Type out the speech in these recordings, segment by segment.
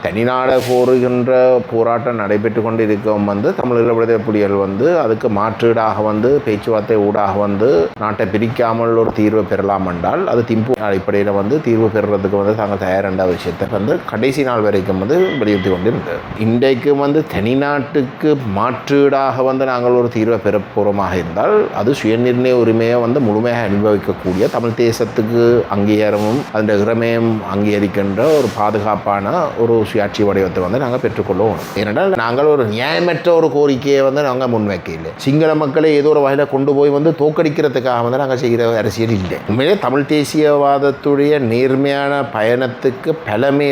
தனிநாடு கோருகின்ற போராட்டம் நடைபெற்று கொண்டு இருக்கும் தமிழீழ விடுதலை புலிகள் அதுக்கு மாற்றீடாக பேச்சுவார்த்தை ஊடாக நாட்டை பிரிக்காமல் ஒரு தீர்வு பெறலாம் என்றால் அது திம்பு அடிப்படையில் தீர்வு பெறுறதுக்கு தாங்கள் தயாரின்ற விஷயத்தை கடைசி நாள் வரைக்கும் வலியுறுத்தி கொண்டிருந்தது. இன்றைக்கு தனிநாட்டுக்கு மாற்றீடாக நாங்கள் ஒரு தீர்வை பெற போகிறோமாக இருந்தால் அது சுயநிர்ணய உரிமையை முழுமையாக அனுபவிக்கக்கூடிய தமிழ் தேசத்துக்கு அங்கீகாரமும் அந்த இறமையும் அங்கீகரிக்கின்ற ஒரு பாதுகாப்பான ஒரு சுயாட்சி வடிவத்தை நாங்கள் பெற்றுக்கொள்வோம். ஏனென்றால் நாங்கள் ஒரு நியாயமற்ற ஒரு கோரிக்கையை நாங்கள் முன்வைக்கல. சிங்கள மக்களை ஏதோ ஒரு வகையில் கொண்டு போய் தோற்கடிக்கிறதுக்காக நாங்கள் செய்கிற அரசியல் இல்லை. உண்மையிலே தமிழ் தேசியவாதத்துடைய நேர்மையான பயணத்துக்கு பலமே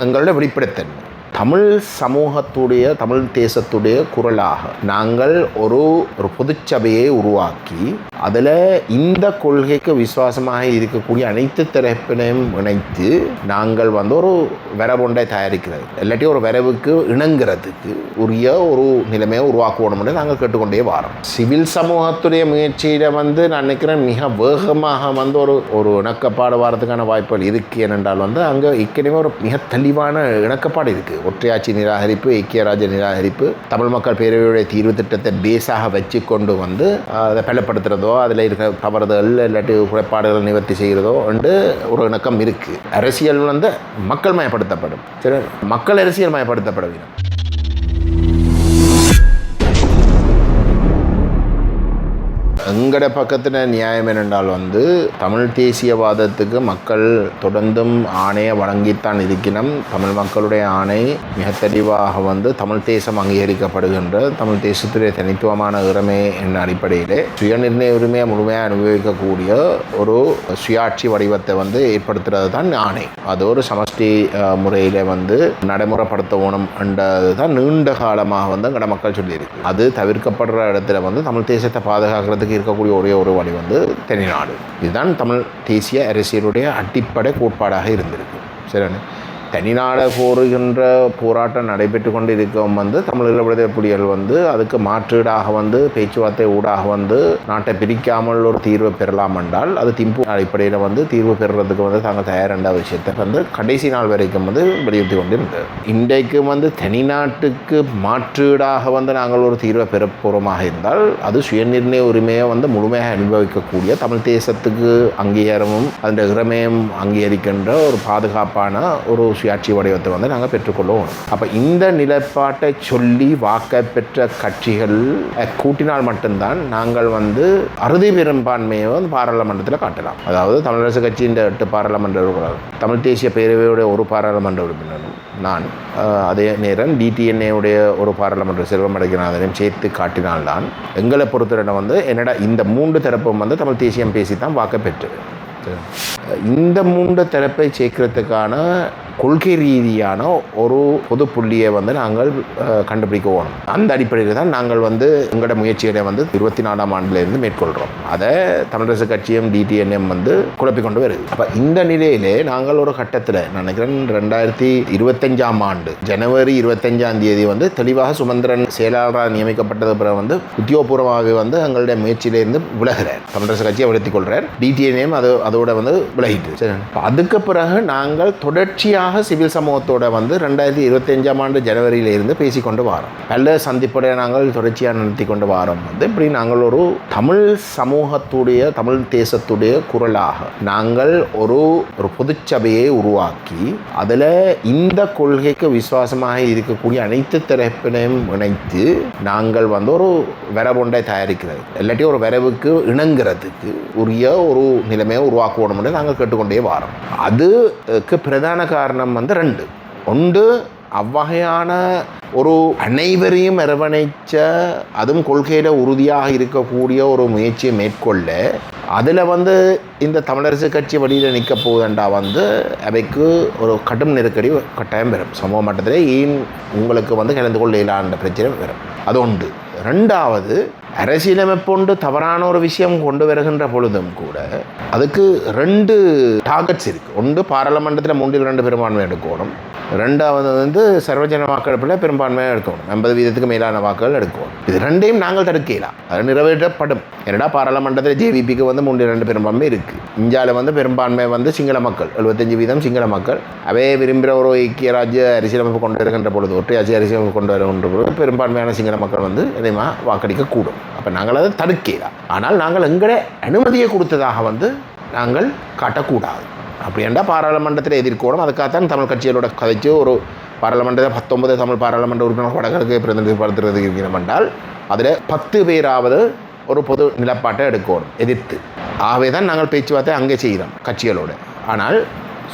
எங்களோட வெளிப்படைத்தன்மை. தமிழ் சமூகத்துடைய தமிழ் தேசத்துடைய குரலாக நாங்கள் ஒரு பொதுச்சபையை உருவாக்கி அதில் இந்த கொள்கைக்கு விசுவாசமாக இருக்கக்கூடிய அனைத்து தரப்பினையும் இணைத்து நாங்கள் ஒரு வரவொன்றை தயாரிக்கிறது இல்லாட்டி ஒரு வரவுக்கு இணங்குறதுக்கு உரிய ஒரு நிலைமையை உருவாக்கணும்னு நாங்கள் கேட்டுக்கொண்டே வரோம். சிவில் சமூகத்துடைய முயற்சியில் நான் நினைக்கிறேன் மிக வேகமாக ஒரு இணக்கப்பாடு வரதுக்கான வாய்ப்புகள் இருக்குது. ஏனென்றால் அங்கே ஏற்கனவே ஒரு மிக தெளிவான இணக்கப்பாடு இருக்குது. ஒற்றையாட்சி நிராகரிப்பு, ஐக்கிய ராஜ்ய நிராகரிப்பு, தமிழ் மக்கள் பேரவையுடைய தீர்வு திட்டத்தை பேஸாக வச்சு கொண்டு அதை பலப்படுத்துறதோ அதில் இருக்கிற தவறுதல் இல்லாட்டி குறைபாடுகளை நிவர்த்தி செய்கிறதோ ஒரு இணக்கம் இருக்குது. அரசியல் மக்கள் மயப்படுத்தப்படும். சரி, மக்கள் அரசியல் மயப்படுத்தப்பட வேண்டும். எங்கட பக்கத்தில் நியாயம் என்னென்றால் தமிழ் தேசியவாதத்துக்கு மக்கள் தொடர்ந்தும் ஆணையை வழங்கித்தான் இருக்கணும். தமிழ் மக்களுடைய ஆணை மிக தெளிவாக தமிழ் தேசம் அங்கீகரிக்கப்படுகின்ற தமிழ் தேசத்துடைய தனித்துவமான இறமை என்ற அடிப்படையிலே சுயநிர்ணய உரிமையை முழுமையாக அனுபவிக்கக்கூடிய ஒரு சுயாட்சி வடிவத்தை ஏற்படுத்துறது தான் ஆணை. அது ஒரு சமஷ்டி முறையில் நடைமுறைப்படுத்தணும் என்றது தான் நீண்ட காலமாக எங்கட மக்கள் சொல்லியிருக்கு. அது தவிர்க்கப்படுற இடத்துல தமிழ் தேசத்தை பாதுகாக்கிறதுக்கு இருக்கக்கூடிய ஒரே ஒரு வழி தனிநாடு. இதுதான் தமிழ் தேசிய அரசியலுடைய அடிப்படை கோட்பாடாக இருந்திருக்கு. சரிண்ணே, தனிநாடு கோருகின்ற போராட்டம் நடைபெற்று கொண்டு இருக்கும் தமிழீழ விடுதலை புலிகள் அதுக்கு மாற்றீடாக பேச்சுவார்த்தை ஊடாக நாட்டை பிரிக்காமல் ஒரு தீர்வை பெறலாம் என்றால் அது திம்பு அடிப்படையில் தீர்வு பெறுறதுக்கு தாங்கள் தயாரின்ற விஷயத்தை கடைசி நாள் வரைக்கும் வலியுறுத்தி கொண்டிருந்தது. இன்றைக்கு தனிநாட்டுக்கு மாற்றீடாக நாங்கள் ஒரு தீர்வை பெற போகிறோமாக இருந்தால் அது சுயநிர்ணய உரிமையை முழுமையாக அனுபவிக்கக்கூடிய தமிழ் தேசத்துக்கு அங்கீகாரமும் அந்த இறமையும் அங்கீகரிக்கின்ற ஒரு பாதுகாப்பான ஒரு சுயாட்சி வடிவத்தை நாங்கள் பெற்றுக்கொள்வோம். அப்போ இந்த நிலைப்பாட்டை சொல்லி வாக்கை பெற்ற கட்சிகள் கூட்டினால் மட்டும்தான் நாங்கள் அறுதி பெரும்பான்மையை பாராளுமன்றத்தில் காட்டலாம். அதாவது தமிழரசு கட்சியின் 8 பாராளுமன்ற உறுப்பினர், தமிழ் தேசிய பேரவையுடைய ஒரு பாராளுமன்ற உறுப்பினரும், நான் அதே நேரம் டிடிஎன்ஏவுடைய ஒரு பாராளுமன்ற செல்வம் அடைக்கிறாதையும் சேர்த்து காட்டினால்தான் எங்களை பொறுத்தவரை என்னடா இந்த 3 தரப்பும் தமிழ் தேசியம் பேசி தான் வாக்கை பெற்றது. இந்த 3 தரப்பை சேர்க்கிறதுக்கான கொள்கை ரீதியான ஒரு பொது புள்ளியை நாங்கள் கண்டுபிடிக்க போகணும். அந்த அடிப்படையில் தான் நாங்கள் எங்களோட முயற்சிகளை 24ஆம் ஆண்டிலிருந்து மேற்கொள்கிறோம். அதை தமிழரசு கட்சியும் டிடிஎன்எம் குழப்பிக்கொண்டு வருது. அப்போ இந்த நிலையிலே நாங்கள் ஒரு கட்டத்தில் நினைக்கிறேன் 2025ஆம் ஆண்டு ஜனவரி 25ஆம் தேதி தெளிவாக சுமந்திரன் செயலாளராக நியமிக்கப்பட்டது பிறகு உத்தியோகபூர்வமாக எங்களுடைய முயற்சியிலிருந்து விலகிறார். தமிழரசு கட்சியை விலத்திக் கொள்கிறார். டிடிஎன்எம் அதோட விலகிட்டு. சரி, அதுக்கு பிறகு நாங்கள் தொடர்ச்சியாக சிவில் சமூகத்தோட 2025ஆம் ஆண்டு ஜனவரியிலிருந்து பேசிக்கொண்டு வரோம். பல சந்திப்புடைய நாங்கள் தொடர்ச்சியாக நடத்தி கொண்டு வரோம். இப்படி நாங்கள் ஒரு தமிழ் சமூகத்துடைய தமிழ் தேசத்துடைய குரலாக நாங்கள் ஒரு பொதுச்சபையை உருவாக்கி அதில் இந்த கொள்கைக்கு விசுவாசமாக இருக்கக்கூடிய அனைத்து தரப்பினையும் இணைத்து நாங்கள் ஒரு வரவொன்றை தயாரிக்கிறது இல்லாட்டி ஒரு வரவுக்கு இணங்குறதுக்கு உரிய ஒரு நிலைமையை உருவாக்கணும்னு நாங்கள் கேட்டுக்கொண்டே வரோம். அதுக்கு பிரதான காரணம் 2. ஒன்று, அவ்வகையான ஒரு அனைவரையும் அரவணைச்ச அதுவும் கொள்கையில் உறுதியாக இருக்கக்கூடிய ஒரு முயற்சியை மேற்கொள்ள அதில் இந்த தமிழரசு கட்சி வழியில் நிற்க போகுதுண்டா அவைக்கு ஒரு கடும் நெருக்கடி கட்டாயம் பெறும். சமூக மட்டத்தில் ஏன் உங்களுக்கு கலந்து கொள்ள இயலாத பிரச்சனை வரும். அது ஒன்று. 2வது, அரசியலமைப்பு தவறான ஒரு விஷயம் கொண்டு வருகின்ற பொழுதும் கூட அதுக்கு 2 டார்கெட்ஸ் இருக்குது. ஒன்று, பாராளுமன்றத்தில் 3/2 பெரும்பான்மை எடுக்கணும். 2வது சர்வஜன வாக்கெடுப்பில் பெரும்பான்மையாக எடுக்கணும். 80% மேலான வாக்குகள் எடுக்கணும். இது 2ஐயும் நாங்கள் தடுக்கலாம். அது நிறைவேற்றப்படும். என்னடா பாராளுமன்றத்தில் ஜேவிபிக்கு வந்து 3-2 பெரும்பான்மை இருக்குது. இந்தியாவில் வந்து பெரும்பான்மை வந்து சிங்கள மக்கள் 75% சிங்கள மக்கள். அவே விரும்புகிற ஒரு ஐக்கிய ராஜ்ய அரசியலமைப்பு கொண்டு வருகின்ற பொழுது, ஒற்றையாட்சி அரசியலமைப்பு கொண்டு வருகின்ற பொழுது பெரும்பான்மையான சிங்கள மக்கள் வந்து இதைமா வாக்களிக்க கூடும். அப்போ நாங்கள் அதை தடுக்கலாம். ஆனால் நாங்கள் எங்களை அனுமதியை கொடுத்ததாக வந்து நாங்கள் காட்டக்கூடாது. அப்படின்னா பாராளுமன்றத்தில் எதிர்க்கோடும். அதுக்காகத்தான் தமிழ் கட்சிகளோட கதைச்சு ஒரு பாராளுமன்றத்தில் 19 தமிழ் பாராளுமன்ற உறுப்பினர் வடகிழக்கு பிரதிநிதிப்படுத்துறது இருக்கிறோம் என்றால் அதில் 10 பேராவது ஒரு பொது நிலப்பாட்டை எடுக்கணும் எதிர்த்து. ஆகவே தான் நாங்கள் பேச்சுவார்த்தை அங்கே செய்கிறோம் கட்சிகளோடு. ஆனால்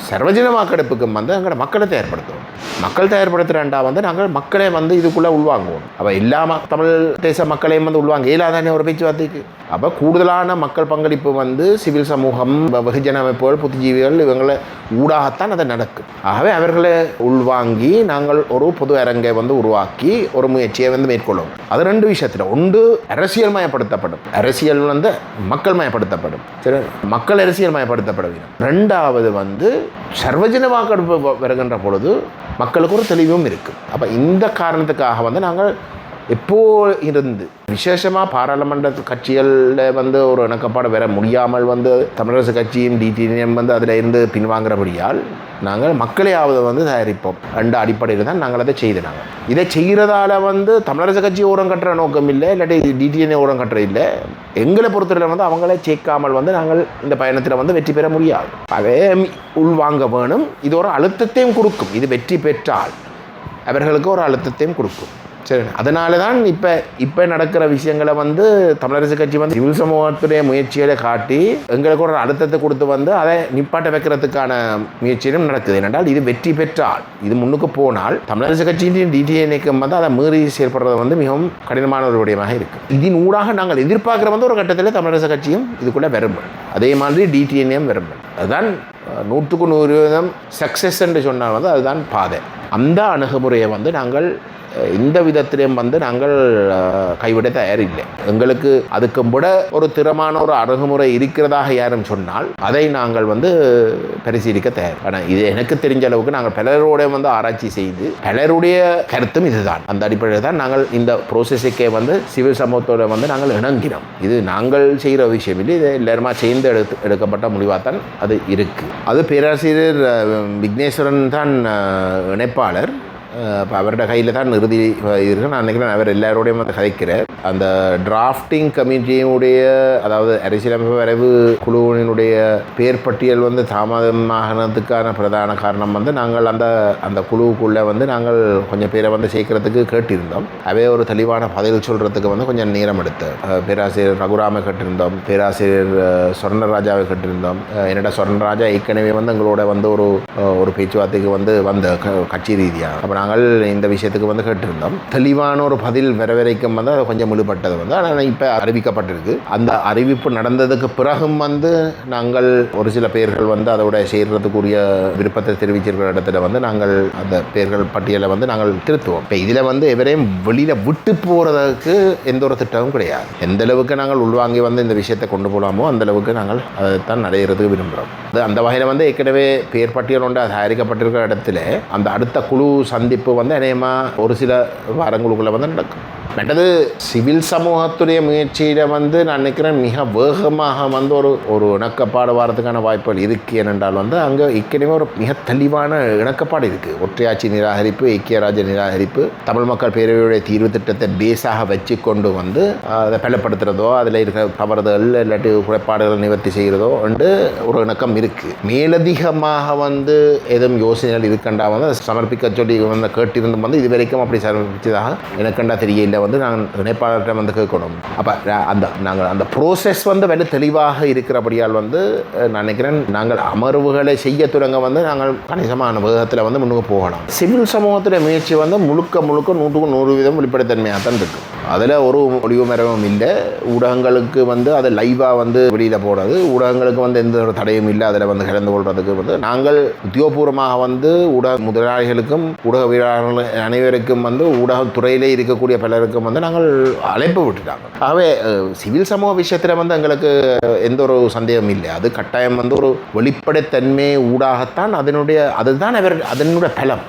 சர்வஜன வாக்கெடுப்புக்கும் வந்து எங்களோட மக்களை தயார்படுத்துவோம். மக்கள் தயார்படுத்துகிறேன்டா வந்து நாங்கள் மக்களே வந்து இதுக்குள்ளே உள்வாங்குவோம். அப்போ இல்லாமல் தமிழ் தேச மக்களையும் வந்து உள்வாங்க இயலாதானே ஒரு பேச்சுவார்த்தைக்கு. அப்போ கூடுதலான மக்கள் பங்களிப்பு வந்து சிவில் சமூகம், வெகுஜன அமைப்புகள், புத்திஜீவிகள் இவங்களை ஊடாகத்தான் அதை நடக்கும். ஆகவே அவர்களை உள்வாங்கி நாங்கள் ஒரு பொது அரங்கை வந்து உருவாக்கி ஒரு முயற்சியை வந்து மேற்கொள்ளும். அது 2 விஷயத்தில். ஒன்று அரசியல் மயப்படுத்தப்படும், அரசியல் வந்து மக்கள் மயப்படுத்தப்படும். சரி, மக்கள் அரசியல் மயப்படுத்தப்படும். 2வது வந்து சர்வஜன வாக்கெடுப்பு வருகின்ற பொழுது மக்களுக்கு ஒரு தெளிவும் இருக்குது. அப்போ இந்த காரணத்துக்காக வந்து நாங்கள் எப்போ இருந்து விசேஷமாக பாராளுமன்ற கட்சிகளில் வந்து ஒரு இணக்கப்பாடு வர முடியாமல் வந்து தமிழரசு கட்சியும் டிடிஎம் வந்து அதில் இருந்து பின்வாங்கிறபடியால் நாங்கள் மக்களையாவது வந்து தயாரிப்போம் என்ற அடிப்படையில் தான் நாங்கள் அதை செய்தாங்க. இதை செய்கிறதால வந்து தமிழரசு கட்சி ஓரம் கட்டுற நோக்கம் இல்லை, இல்லாட்டி டிடிஎன் ஓரம் கட்டுற இல்லை. எங்களை பொறுத்தவரை வந்து அவங்களே சேர்க்காமல் வந்து நாங்கள் இந்த பயணத்தில் வந்து வெற்றி பெற முடியாது. அதே உள்வாங்க வேணும். இது ஒரு அழுத்தத்தையும் கொடுக்கும். இது வெற்றி பெற்றால் அவர்களுக்கு ஒரு அழுத்தத்தையும் கொடுக்கும். சரி, அதனால தான் இப்போ நடக்கிற விஷயங்களை வந்து தமிழரசு கட்சி வந்து சிவில் சமூகத்துடைய முயற்சிகளை காட்டி எங்களுக்கு ஒரு அழுத்தத்தை கொடுத்து வந்து அதை நிப்பாட்ட வைக்கிறதுக்கான முயற்சியும் நடக்குது. ஏனென்றால் இது வெற்றி பெற்றால், இது முன்னுக்கு போனால் தமிழரசு கட்சியின் டிடிஎன்ஏக்கும் வந்து அதை மீறி செயல்படுறது வந்து மிகவும் கடினமான ஒரு விடயமாக இருக்குது. இதன் ஊடாக நாங்கள் எதிர்பார்க்குற வந்து ஒரு கட்டத்தில் தமிழரசு கட்சியும் இதுக்குள்ளே விரும்பும், அதே மாதிரி டிடிஎன்ஏயும் விரும்பும். அதுதான் 100% சக்ஸஸ் என்று சொன்னால் வந்து அதுதான் பாதை. அந்த அணுகுமுறையை வந்து நாங்கள் இந்த விதத்திலையும் வந்து நாங்கள் கைவிட தயாரில்லை. எங்களுக்கு அதுக்கு விட ஒரு திறமான ஒரு அணுகுமுறை இருக்கிறதாக யாரும் சொன்னால் அதை நாங்கள் வந்து பரிசீலிக்க தயார். ஆனால் இது எனக்கு தெரிஞ்ச அளவுக்கு நாங்கள் பலரோட வந்து ஆராய்ச்சி செய்து பலருடைய கருத்தும் இதுதான். அந்த அடிப்படையில் தான் நாங்கள் இந்த ப்ரோசஸுக்கே வந்து சிவில் சமூகத்தோடு வந்து நாங்கள் இணங்கினோம். இது நாங்கள் செய்கிற விஷயம் இல்லை, இது எல்லாருமா சேர்ந்து எடுக்கப்பட்ட முடிவாக தான் அது இருக்குது. அது பேராசிரியர் விக்னேஸ்வரன் தான் இணைப்பாளர். இப்போ அவரோட கையில் தான் இறுதி இருக்கு. நான் நினைக்கிறேன் அவர் எல்லாரோடையும் வந்து கதைக்கிறார். அந்த டிராஃப்டிங் கமிட்டியினுடைய, அதாவது அரசியலமைப்பு வரைவு குழுவினுடைய பேர் பட்டியல் வந்து தாமதமாகனதுக்கான பிரதான காரணம் வந்து நாங்கள் அந்த குழுவுக்குள்ளே வந்து நாங்கள் கொஞ்சம் பேரை வந்து சேர்க்கறதுக்கு கேட்டிருந்தோம். அவே ஒரு தெளிவான பதில் சொல்கிறதுக்கு வந்து கொஞ்சம் நேரம் எடுத்து பேராசிரியர் ரகுராமை கேட்டிருந்தோம், பேராசிரியர் சொர்ணராஜாவை கேட்டிருந்தோம். என்னோட சொர்ணராஜா ஏற்கனவே வந்து எங்களோட வந்து ஒரு பேச்சுவார்த்தைக்கு வந்து வந்த கட்சி ரீதியாக. அப்புறம் நாங்கள் இந்த விஷயத்துக்கு வந்து கேட்டிருந்தோம். தெளிவான ஒரு பதில் வர வரைக்கும் வந்து அது கொஞ்சம் முழுப்பட்டது வந்து. ஆனால் இப்போ அறிவிக்கப்பட்டிருக்கு. அந்த அறிவிப்பு நடந்ததுக்கு பிறகும் வந்து நாங்கள் ஒரு சில பேர்கள் வந்து அதோட சேர்றதுக்குரிய விருப்பத்தை தெரிவிச்சிருக்கிற இடத்துல வந்து நாங்கள் அந்த பேர்கள் பட்டியலை வந்து நாங்கள் திருத்துவோம். இப்போ இதில் வந்து எவரையும் வெளியில் விட்டு போகிறதுக்கு எந்த ஒரு திட்டமும் கிடையாது. எந்த அளவுக்கு நாங்கள் உள்வாங்கி வந்து இந்த விஷயத்தை கொண்டு போகலாமோ அந்த அளவுக்கு நாங்கள் அதைத்தான் நடைகிறதுக்கு விரும்புகிறோம். அந்த வகையில் வந்து ஏற்கனவே பேர் பட்டியல் ஒன்று தயாரிக்கப்பட்டிருக்கிற இடத்துல அந்த அடுத்த குழு சந்திப்பு வந்து அநேகமாக ஒரு சில வாரங்களுக்குள்ளே வந்து நடக்கும். மற்றது சிவில் சமூகத்துடைய முயற்சியில் வந்து நான் நினைக்கிறேன் மிக வேகமாக வந்து ஒரு இணக்கப்பாடு வாரத்துக்கான வாய்ப்புகள் இருக்குது. ஏனென்றால் வந்து அங்கே ஏற்கனவே ஒரு மிக தெளிவான இணக்கப்பாடு இருக்குது. ஒற்றையாட்சி நிராகரிப்பு, ஐக்கிய ராஜ்ய நிராகரிப்பு, தமிழ் மக்கள் பேரவையுடைய தீர்வு திட்டத்தை பேஸாக வச்சு கொண்டு வந்து அதை பலப்படுத்துகிறதோ, அதில் இருக்கிற தவறுதல் இல்லாட்டி குறைபாடுகளை நிவர்த்தி செய்கிறதோ வந்து ஒரு இணக்கம் இருக்குது. மேலதிகமாக வந்து எதுவும் யோசனைகள் இருக்கண்டா வந்து சமர்ப்பிக்க சொல்லி வந்து கேட்டிருந்தும் வந்து இது வரைக்கும் அப்படி சமர்ப்பித்ததாக எனக்கண்டா தெரியல. வந்து நாங்கள் இணைப்பாளர்கிட்ட வந்து கேட்கணும். அப்போ நாங்கள் அந்த ப்ரோசஸ் வந்து வெள்ள தெளிவாக இருக்கிறபடியால் வந்து நான் நினைக்கிறேன் நாங்கள் அமர்வுகளை செய்ய தொடங்க வந்து நாங்கள் கணிசமான வேகத்தில் வந்து முன்னுக்கு போகலாம். சிவில் சமூகத்துடைய முயற்சி வந்து முழுக்க 100% வெளிப்படைத்தன்மையாக தான் இருக்குது. அதில் ஒரு ஒளிவு மரமும் இல்லை. ஊடகங்களுக்கு வந்து அதை லைவாக வந்து வெளியில் போடுறது, ஊடகங்களுக்கு வந்து எந்த ஒரு தடையும் இல்லை அதில் வந்து கலந்து கொள்றதுக்கு வந்து நாங்கள் உத்தியோகபூர்வமாக வந்து ஊடக முதலாளிகளுக்கும் ஊடகவியலாளர்கள் அனைவருக்கும் வந்து ஊடகத்துறையிலே இருக்கக்கூடிய பலருக்கும் வந்து நாங்கள் அழைப்பு விட்டுட்டாங்க. ஆகவே சிவில் சமூக விஷயத்தில் வந்து எங்களுக்கு எந்த ஒரு சந்தேகம் இல்லை. அது கட்டாயம் வந்து ஒரு வெளிப்படைத்தன்மை ஊடாகத்தான் அதுதான் அதனுடைய பலம்.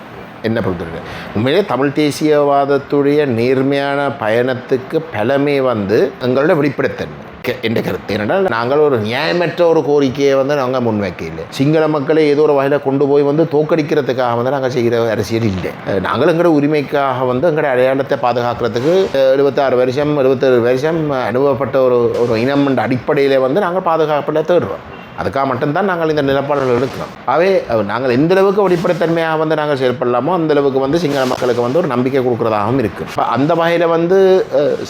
என்ன பொறுத்திருக்கு உண்மையிலே தமிழ் தேசியவாதத்துடைய நேர்மையான பயணத்துக்கு பலமே வந்து எங்களோட வெளிப்படைத்தன்மை. என்ற கருத்து. ஏனென்றால் நாங்கள் ஒரு நியாயமற்ற ஒரு கோரிக்கையை வந்து நாங்கள் முன்வைக்கல. சிங்கள மக்களை ஏதோ ஒரு வகையில் கொண்டு போய் வந்து தோக்கடிக்கிறதுக்காக வந்து நாங்கள் செய்கிற அரசியல் இல்லை. நாங்கள் எங்களோட உரிமைக்காக வந்து எங்களோட அடையாளத்தை பாதுகாக்கிறதுக்கு 76 வருஷம் 77 வருஷம் அனுபவப்பட்ட ஒரு இனம் என்ற அடிப்படையில் வந்து நாங்கள் பாதுகாப்பில் தேடுறோம். அதுக்காக மட்டும்தான் நாங்கள் இந்த நிலப்பாடுகள் எடுக்கிறோம். அவே நாங்கள் எந்த அளவுக்கு வெளிப்படைத்தன்மையாக வந்து நாங்கள் செயல்படலாமோ அந்த அளவுக்கு வந்து சிங்கள மக்களுக்கு வந்து ஒரு நம்பிக்கை கொடுக்குறதாகவும் இருக்குது. இப்போ அந்த வகையில் வந்து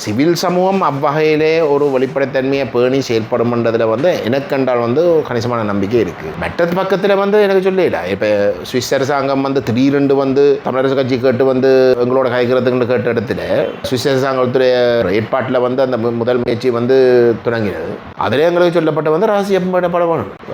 சிவில் சமூகம் அவ்வகையிலே ஒரு வெளிப்படைத்தன்மையை பேணி செயல்படும்ன்றதில் வந்து எனக்கு கண்டால் வந்து ஒரு கணிசமான நம்பிக்கை இருக்குது. மற்ற பக்கத்தில் வந்து எனக்கு சொல்லிடா இப்போ சுவிஸ் அரசாங்கம் வந்து திடீரென்று வந்து தமிழரசு கட்சி கேட்டு வந்து எங்களோட கைக்கிறதுக்குன்னு கேட்ட இடத்துல சுவிஸ் அரசாங்கத்துடைய ஏற்பாட்டில் வந்து அந்த முதல் முயற்சி வந்து தொடங்கினது. அதிலே எங்களுக்கு சொல்லப்பட்ட வந்து ரகசியப்பட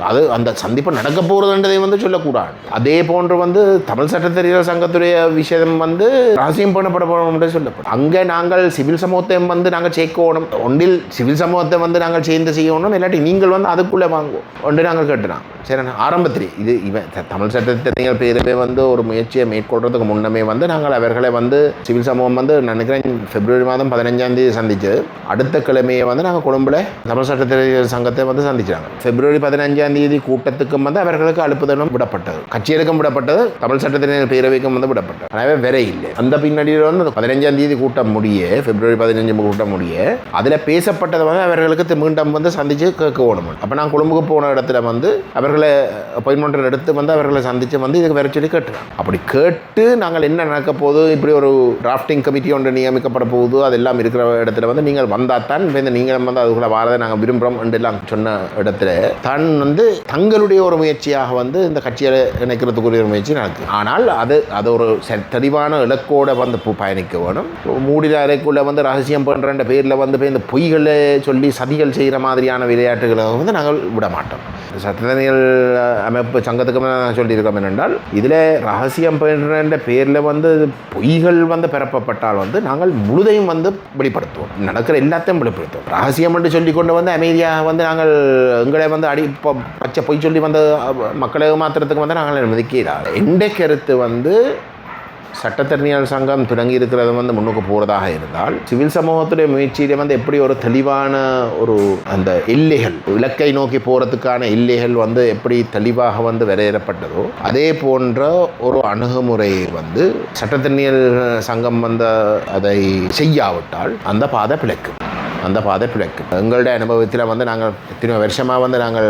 அது அந்த சந்திப்பு நடக்க போகிறதுன்றதை வந்து சொல்லக்கூடாது. அதே போன்று வந்து தமிழ் சட்டத்தறிஞர் சங்கத்துடைய விஷயம் வந்து ரகசியம் பண்ணப்பட போகணும் சொல்லப்படும். அங்கே நாங்கள் சிவில் சமூகத்தை வந்து நாங்கள் சேர்க்கணும், ஒன்றில் சிவில் சமூகத்தை வந்து நாங்கள் சேர்ந்து செய்யணும், இல்லாட்டி நீங்கள் வந்து அதுக்குள்ளே வாங்குவோம் ஒன்று நாங்கள் கேட்டுனாங்க. சரி, ஆரம்பத்தில் இது இவன் தமிழ் சட்டத்தறிஞர் பேரவை வந்து ஒரு முயற்சியை மேற்கொள்றதுக்கு முன்னமே வந்து நாங்கள் அவர்களை வந்து சிவில் சமூகம் வந்து நினைக்கிறேன் பிப்ரவரி மாதம் 15ஆம் தேதி சந்திச்சு அடுத்த கிழமையை வந்து நாங்கள் கொழும்புல தமிழ் சட்டத்தறிஞர் சங்கத்தை வந்து சந்திச்சாங்க. பிப்ரவரி 15ஆம் தேதி கூட்டத்துக்கும் வந்து அவர்களுக்கு அழுப்புதலும் விடப்பட்டது, கட்சியலுக்கும் விடப்பட்டது, தமிழ் சட்டத்தறிஞர் பேரவைக்கும் வந்து விடப்பட்டது. எனவே வேற இல்லை. அந்த பின்னணியில் வந்து 15ஆம் தேதி கூட்டம் முடிய பிப்ரவரி 15 கூட்டம் முடிய அதில் பேசப்பட்டதை வந்து அவர்களுக்கு மீண்டும் வந்து சந்திச்சு கேட்க ஓடணும். அப்போ நான் கொழும்புக்கு போன இடத்துல வந்து அவர்களை அப்பாயின்மெண்ட் எடுத்து வந்து அவர்களை சந்தித்து வந்து இதுக்கு வேற சொல்லி கேட்டுறாங்க. அப்படி கேட்டு நாங்கள் என்ன நடக்க போகுது, இப்படி ஒரு டிராஃப்டிங் கமிட்டி ஒன்று நியமிக்கப்பட போகுது, அதெல்லாம் இருக்கிற இடத்துல வந்து நீங்கள் வந்தால் தான் இப்போ இந்த நீங்கள் வந்து அதுக்குள்ள வாரதை நாங்கள் விரும்புகிறோம் என்றெல்லாம் சொன்ன இடத்துல தான் வந்து தங்களுடைய ஒரு முயற்சியாக வந்து இந்த கட்சியை இணைக்கிறதுக்குரிய ஒரு முயற்சி நடக்குது. ஆனால் அது ஒரு தெளிவான இலக்கோட வந்து பயணிக்க வேணும். மூடித அறைக்குள்ள வந்து ரகசியம் பண்ணுற பேரில் வந்து இந்த பொய்களை சொல்லி சதிகள் செய்கிற மாதிரியான விளையாட்டுகளை வந்து நாங்கள் விட மாட்டோம். சட்டத்தறிஞர் அமைப்பு சங்கத்துக்கு நான் சொல்லியிருக்கோம் என்னென்றால் இதில் ரகசியம் பண்ணுற பேரில் வந்து பொய்கள் வந்து பரப்பப்பட்டால் வந்து நாங்கள் முழுதையும் வந்து வெளிப்படுத்துவோம், நடக்கிற எல்லாத்தையும் வெளிப்படுத்துவோம். ரகசியம் என்று சொல்லி கொண்டு வந்து அமைதியாக வந்து நாங்கள் எங்களை வந்து பச்சை பொய் சொல்லி வந்து மக்களை மாத்திரத்துக்கு வந்து நாங்கள் அனுமதிக்கிறார். எந்த கருத்து வந்து சட்டத்தறிஞர் சங்கம் தொடங்கி இருக்கிறது வந்து முன்னுக்கு போகிறதாக இருந்தால் சிவில் சமூகத்துடைய முயற்சியிலே வந்து எப்படி ஒரு தெளிவான ஒரு அந்த எல்லைகள் இலக்கை நோக்கி போகிறதுக்கான எல்லைகள் வந்து எப்படி தெளிவாக வந்து வரையறப்பட்டதோ அதே போன்ற ஒரு அணுகுமுறை வந்து சட்டத்தறிஞர் சங்கம் வந்து அதை செய்யாவிட்டால் அந்த பாதை பிழைக்கும். எங்களுடைய அனுபவத்தில் வந்து நாங்கள் எத்தனை வருஷமாக வந்து நாங்கள்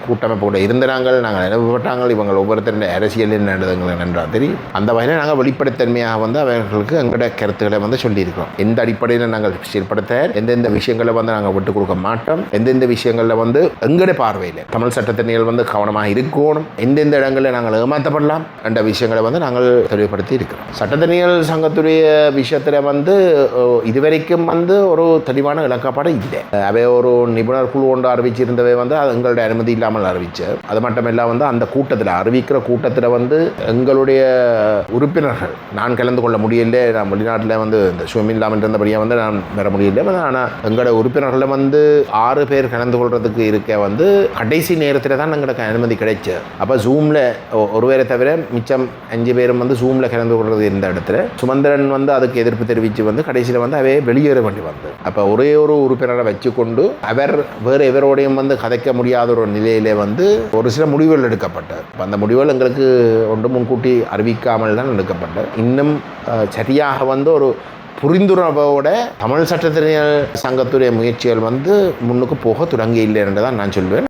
கூட்டமைப்போடு இருந்த நாங்கள் அனுபவப்பட்டாங்கள். இவங்க ஒவ்வொருத்தருடைய அரசியலில் நடந்ததுங்கள் நன்றாக தெரியும். அந்த வகையில் நாங்கள் வெளிப்படைத்தன்மையாக வந்து அவர்களுக்கு எங்களுடைய கருத்துக்களை வந்து சொல்லியிருக்கிறோம். எந்த அடிப்படையில் நாங்கள் செயல்படுத்த எந்தெந்த விஷயங்களை வந்து நாங்கள் விட்டுக் கொடுக்க மாட்டோம், எந்தெந்த விஷயங்களில் வந்து எங்களுடைய பார்வையில் தமிழ் சட்டத்தறிஞர்கள் வந்து கவனமாக இருக்கணும், எந்தெந்த இடங்களில் நாங்கள் ஏமாற்றப்படலாம் என்ற விஷயங்களை வந்து நாங்கள் தெளிவுபடுத்தி இருக்கிறோம். சட்டத்தறிஞர் சங்கத்துடைய விஷயத்தில் வந்து இதுவரைக்கும் வந்து ஒரு தெளிவான இலக்காப்பாடு இல்லை. அவை ஒரு நிபுணர் குழு ஒன்று அறிவிச்சிருந்தவை வந்து எங்களுடைய அனுமதி இல்லாமல் அறிவிச்சு, அது மட்டும் இல்லாமல் வந்து அந்த கூட்டத்தில் அறிவிக்கிற கூட்டத்தில் வந்து எங்களுடைய உறுப்பினர்கள் நான் கலந்து கொள்ள முடியல, நான் வெளிநாட்டில் வந்து இந்த சுவம் இல்லாமல் இருந்தபடியாக வந்து நான் வர முடியல. ஆனால் எங்களோட உறுப்பினர்களில் வந்து 6 பேர் கலந்து கொள்றதுக்கு இருக்க வந்து கடைசி நேரத்தில் தான் எங்களுக்கு அனுமதி கிடைச்சு. அப்போ ஜூமில் ஒருவரை தவிர மிச்சம் 5 பேரும் வந்து ஜூமில் கலந்து கொள்றது இருந்த இடத்துல சுமந்திரன் வந்து அதுக்கு எதிர்ப்பு தெரிவித்து வந்து கடைசியில் வந்து அவை வெளியேற வேண்டி வந்து அப்போ ஒரே ஒரு உறுப்பினரை வச்சுக்கொண்டு அவர் வேறு எவரோடையும் வந்து கதைக்க முடியாத ஒரு நிலையிலே வந்து ஒரு சில முடிவுகள் எடுக்கப்பட்டது. அந்த முடிவுகள் எங்களுக்கு ஒன்று முன்கூட்டி அறிவிக்காமல் தான் எடுக்கப்பட்டது. இன்னும் சரியாக வந்து ஒரு புரிந்துணர்வோட தமிழ் சட்டத்தறிஞர் சங்கத்துடைய முயற்சிகள் வந்து முன்னுக்கு போக தொடங்கி இல்லை என்று தான் நான் சொல்வேன்.